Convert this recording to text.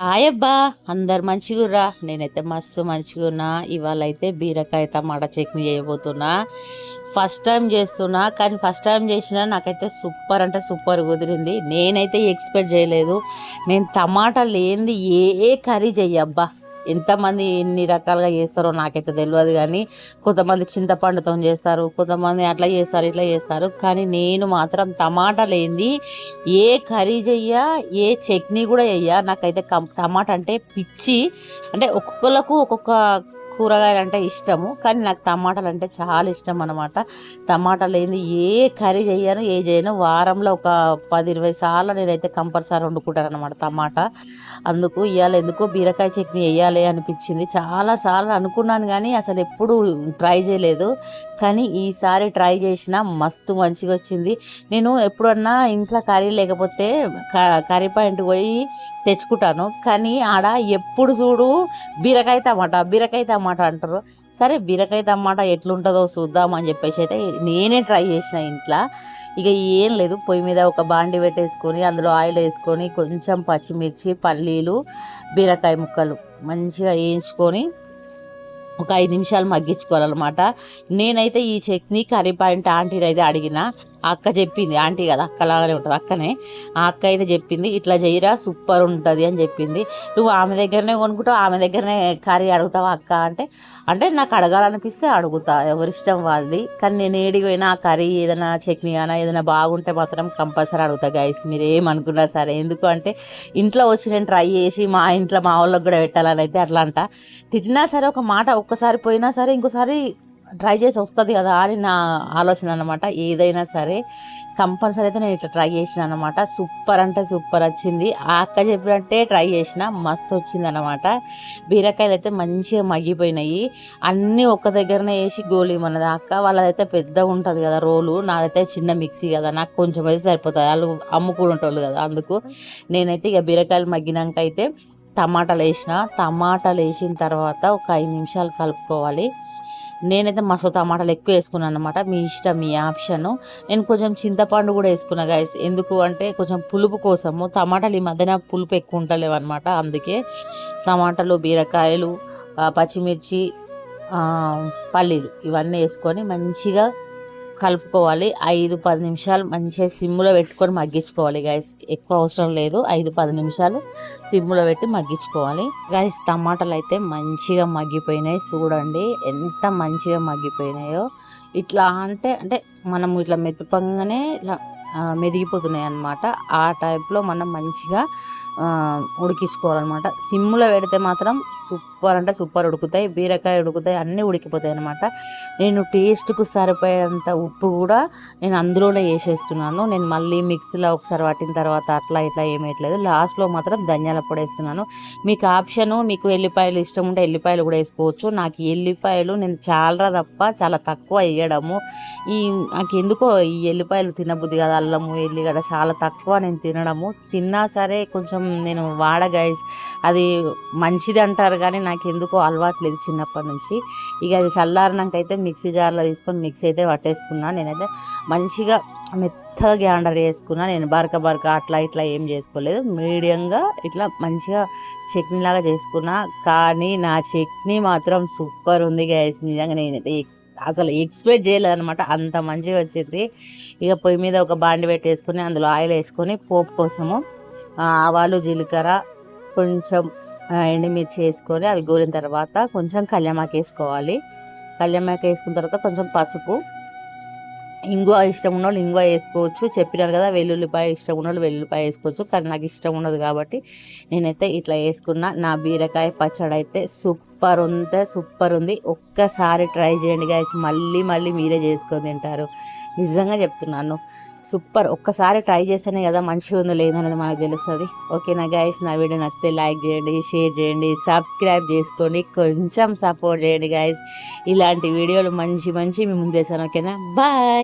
Hi అబ్బా, అందరు మంచిగుర్రా. నేనైతే మస్తు మంచిగున్నా. ఇవాళ అయితే బీరకాయ టమాటా చట్నీ చేయబోతున్నా. ఫస్ట్ టైం చేస్తున్నా, కానీ ఫస్ట్ టైం చేసినా నాకైతే సూపర్ అంటే సూపర్ కుదిరింది. నేనైతే ఎక్స్పెక్ట్ చేయలేదు. నేను టమాటా లేనిది ఏ కర్రీ చెయ్యబ్బా. ఎంతమంది ఎన్ని రకాలుగా చేస్తారో నాకైతే తెలియదు, కానీ కొంతమంది చింతపండుతో చేస్తారు, కొంతమంది అట్లా చేస్తారు, ఇట్లా చేస్తారు. కానీ నేను మాత్రం టమాటా లేనిది ఏ కర్రీ చెయ్య, ఏ చట్నీ కూడా చెయ్య. నాకైతే టమాటా అంటే పిచ్చి. అంటే ఒక్కొక్కలకు ఒక్కొక్క కూరగాయలు అంటే ఇష్టము, కానీ నాకు టమాటాలు అంటే చాలా ఇష్టం అనమాట. టమాటా లేనిది ఏ కర్రీ చెయ్యను, ఏ చేయను. వారంలో ఒక 10-20 సార్లు నేనైతే కంపల్సరీ వండుకుంటాను అనమాట టమాటా. అందుకు ఇవాళ ఎందుకో బీరకాయ చట్నీ వేయాలి అనిపించింది. చాలాసార్లు అనుకున్నాను, కానీ అసలు ఎప్పుడు ట్రై చేయలేదు. కానీ ఈసారి ట్రై చేసిన మస్తు మంచిగా వచ్చింది. నేను ఎప్పుడన్నా ఇంట్లో కర్రీ లేకపోతే కర్రీ పాయింట్ పోయి తెచ్చుకుంటాను, కానీ ఆడ ఎప్పుడు చూడు బీరకాయ టమాటా అంటారు. సరే, బీరకాయ టమాటా ఎట్లుంటుందో చూద్దామని చెప్పేసి అయితే నేనే ట్రై చేసిన ఇంట్లో. ఇక ఏం లేదు, పొయ్యి మీద ఒక బాండి పెట్టేసుకొని అందులో ఆయిల్ వేసుకొని కొంచెం పచ్చిమిర్చి, పల్లీలు, బీరకాయ ముక్కలు మంచిగా వేయించుకొని ఒక 5 నిమిషాలు మగ్గించుకోవాలన్నమాట. నేనైతే ఈ చట్నీ కర్రీ పాయింట్ ఆంటీని అయితే అడిగిన. ఆ అక్క చెప్పింది, ఆంటీ కదా అక్కలాగానే ఉంటుంది, అక్కనే. ఆ అక్క అయితే చెప్పింది, ఇట్లా చేయరా సూపర్ ఉంటుంది అని చెప్పింది. నువ్వు ఆమె దగ్గరనే కొనుక్కుంటావు, ఆమె దగ్గరనే కర్రీ అడుగుతావా అక్క అంటే, అంటే నాకు అడగాలనిపిస్తే అడుగుతా, ఎవరిష్టం వాళ్ళది. కానీ నేను ఏడికి పోయినా ఆ కర్రీ ఏదైనా చట్నీ అయినా ఏదైనా బాగుంటే మాత్రం కంపల్సరీ అడుగుతా గైస్, మీరు ఏమనుకున్నా సరే. ఎందుకు అంటే ఇంట్లో వచ్చి నేను ట్రై చేసి మా ఇంట్లో మా వాళ్ళకి కూడా పెట్టాలని అయితే అట్లా అంట. తిట్టినా సరే ఒక మాట ఒక్కసారి పోయినా సరే ఇంకోసారి ట్రై చేసి వస్తుంది కదా అని నా ఆలోచన అనమాట. ఏదైనా సరే కంపల్సరీ అయితే నేను ఇట్లా ట్రై చేసిన అనమాట. సూపర్ అంటే సూపర్ వచ్చింది. ఆ అక్క చెప్పినట్టే ట్రై చేసిన, మస్తు వచ్చింది అనమాట. బీరకాయలు అయితే మంచిగా మగ్గిపోయినాయి. అన్నీ ఒక్క దగ్గరనే వేసి గోళీమన్నది అక్క. వాళ్ళదైతే పెద్ద ఉంటుంది కదా రోలు, నాదైతే చిన్న మిక్సీ కదా, నాకు కొంచెం అయితే సరిపోతుంది. వాళ్ళు అమ్ముకుంటోళ్ళు కదా, అందుకు నేనైతే ఇక బీరకాయలు మగ్గినాక అయితే టమాటాలు వేసిన తర్వాత ఒక 5 నిమిషాలు కలుపుకోవాలి. నేనైతే మస్తు టమాటాలు ఎక్కువ వేసుకున్నాను అనమాట. మీ ఇష్టం, మీ ఆప్షను. నేను కొంచెం చింతపండు కూడా వేసుకున్నా గైస్. ఎందుకు అంటే కొంచెం పులుపు కోసము. టమాటాలు ఈ మధ్యన పులుపు ఎక్కువ ఉంటలేవు అనమాట. అందుకే టమాటాలు, బీరకాయలు, పచ్చిమిర్చి, పల్లీలు ఇవన్నీ వేసుకొని మంచిగా కలుపుకోవాలి. 5-10 నిమిషాలు మంచిగా సిమ్లో పెట్టుకొని మగ్గించుకోవాలి గైస్. ఎక్కువ అవసరం లేదు, 5-10 నిమిషాలు సిమ్లో పెట్టి మగ్గించుకోవాలి గైస్. టమాటాలు అయితే మంచిగా మగ్గిపోయినాయి. చూడండి ఎంత మంచిగా మగ్గిపోయినాయో. ఇట్లా అంటే అంటే మనం ఇట్లా మెత్తపంగానే ఇట్లా మెదిగిపోతున్నాయి అన్నమాట. ఆ టైప్లో మనం మంచిగా ఉడికించుకోవాలన్నమాట. సిమ్లో పెడితే మాత్రం సూపర్ అంటే సూపర్ ఉడుకుతాయి, బీరకాయ ఉడుకుతాయి, అన్నీ ఉడికిపోతాయి అనమాట. నేను టేస్ట్కు సరిపోయేంత ఉప్పు కూడా నేను అందులోనే వేసేస్తున్నాను. నేను మళ్ళీ మిక్సీలో ఒకసారి పట్టిన తర్వాత అట్లా ఇట్లా ఏమేయట్లేదు. లాస్ట్లో మాత్రం ధనియాల పొడి వేస్తున్నాను. మీకు ఆప్షను, మీకు ఎల్లిపాయలు ఇష్టం ఉంటే ఎల్లిపాయలు కూడా వేసుకోవచ్చు. నాకు ఎల్లిపాయలు నేను చాలా తక్కువ వేయడము. నాకు ఎందుకో ఈ ఎల్లిపాయలు తినబుద్ధి కదా, అల్లము ఎల్లిగడ్డ చాలా తక్కువ నేను తినడము. తిన్నా సరే కొంచెం నేను గైస్. అది మంచిది అంటారు, కానీ నాకు ఎందుకో అలవాట్లేదు చిన్నప్పటి నుంచి. ఇక అది చల్లారినాక అయితే మిక్సీ జార్లో తీసుకొని మిక్సీ అయితే పట్టేసుకున్నాను. నేనైతే మంచిగా మెత్తగా గ్రైండర్ చేసుకున్నా. నేను బరక అట్లా ఇట్లా ఏం చేసుకోలేదు, మీడియంగా ఇట్లా మంచిగా చట్నీలాగా చేసుకున్నా. కానీ నా చట్నీ మాత్రం సూపర్ ఉంది గైస్. నిజంగా నేనైతే అసలు ఎక్స్పెక్ట్ చేయలేదు అనమాట, అంత మంచిగా వచ్చింది. ఇక పొయ్యి మీద ఒక బాండి పెట్టేసుకుని అందులో ఆయిల్ వేసుకొని పోపు కోసము ఆవాలు, జీలకర్ర, కొంచెం ఎండుమిర్చి వేసుకొని అవి గోలిన తర్వాత కొంచెం కళ్యామాకు వేసుకోవాలి. కళ్యామాకు వేసుకున్న తర్వాత కొంచెం పసుపు, ఇంగువ ఇష్టం ఉన్న వాళ్ళు ఇంగువ వేసుకోవచ్చు. చెప్పినారు కదా, వెల్లుల్లిపాయ ఇష్టం ఉన్న వాళ్ళు వెల్లుల్లిపాయ వేసుకోవచ్చు, కానీ నాకు ఇష్టం ఉండదు కాబట్టి నేనైతే ఇట్లా వేసుకున్నా. నా బీరకాయ పచ్చడి అయితే సూపర్ ఉంది. ఒక్కసారి ట్రై చేయండి గైస్, మళ్ళీ మీరే చేసుకొని తింటారు. నిజంగా చెప్తున్నాను, సూపర్. ఒక్కసారి ట్రై చేస్తేనే కదా మంచిగా ఉందో లేదనేది మనకు తెలుస్తుంది. ఓకేనా గైస్, నా వీడియో నచ్చితే లైక్ చేయండి, షేర్ చేయండి, సబ్స్క్రైబ్ చేసుకోండి, కొంచెం సపోర్ట్ చేయండి గైస్. ఇలాంటి వీడియోలు మంచి మీ ముందు చేశాను. ఓకేనా, బాయ్.